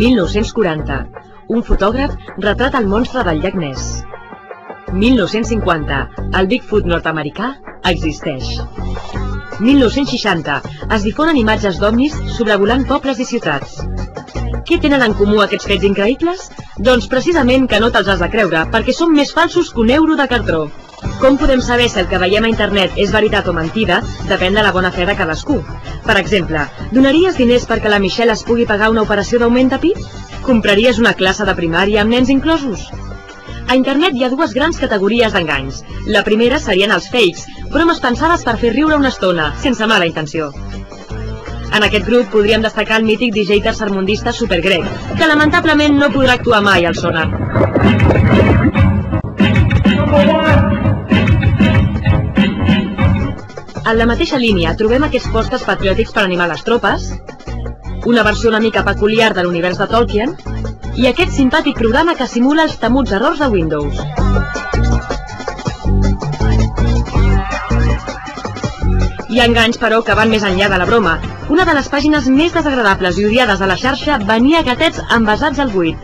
«1940. Un fotògraf retrata el monstre del llac Ness». 1950. El Bigfoot nord-americà existeix. 1960. Es difonen imatges d'ovnis sobrevolant pobles i ciutats. Què tenen en comú aquests fets increïbles? Doncs precisament que no te'ls has de creure, perquè són més falsos que un euro de cartró. Com podem saber si el que veiem a internet és veritat o mentida? Depèn de la bona fe de cadascú. Per exemple, donaries diners perquè la Michelle es pugui pagar una operació d'augment de pit? Compraries una classe de primària amb nens inclosos? A internet hi ha dues grans categories d'enganys. La primera serien els fakes, bromes pensades per fer riure una estona, sense mala intenció. En aquest grup podríem destacar el mític DJ tercermundista Supergreg, que lamentablement no podrà actuar mai al Sonar. En la mateixa línia trobem aquests postes patriòtics per animar les tropes, una versió una mica peculiar de l'univers de Tolkien, i aquest simpàtic programa que simula els temuts errors de Windows. Hi ha enganys, però, que van més enllà de la broma. Una de les pàgines més desagradables i odiades de la xarxa venia a gatets envasats al buit.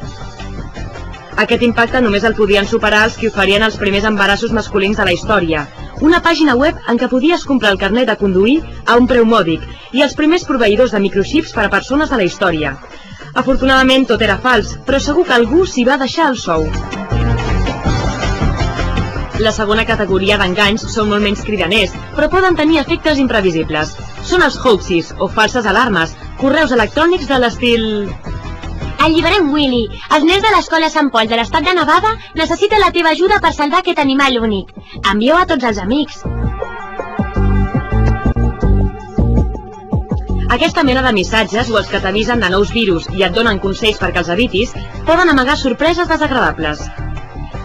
Aquest impacte només el podien superar els que oferien els primers embarassos masculins de la història. Una pàgina web en què podies comprar el carnet de conduir a un preu mòdic i els primers proveïdors de microxips per a persones de la història. Afortunadament tot era fals, però segur que algú s'hi va deixar el sou. La segona categoria d'enganys són molt menys cridaners, però poden tenir efectes imprevisibles. Són els hoaxes, o falses alarmes, correus electrònics de l'estil... Alliberem Willy. Els nens de l'escola Sant Pol de l'estat de Nevada necessiten la teva ajuda per salvar aquest animal únic. Envia-ho a tots els amics. Aquesta mena de missatges, o els que t'avisen de nous virus i et donen consells perquè els evitis, poden amagar sorpreses desagradables.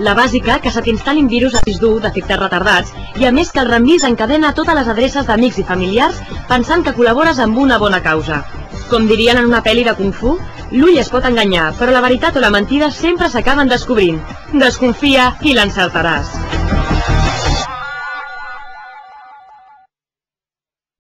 La bàsica, que se t'instal·lin virus a disc dur d'efectes retardats, i a més que el remís encadena totes les adreces d'amics i familiars pensant que col·labores amb una bona causa. Com dirien en una pel·li de Kung Fu, l'ull es pot enganyar, però la veritat o la mentida sempre s'acaben descobrint. Desconfia i l'encertaràs.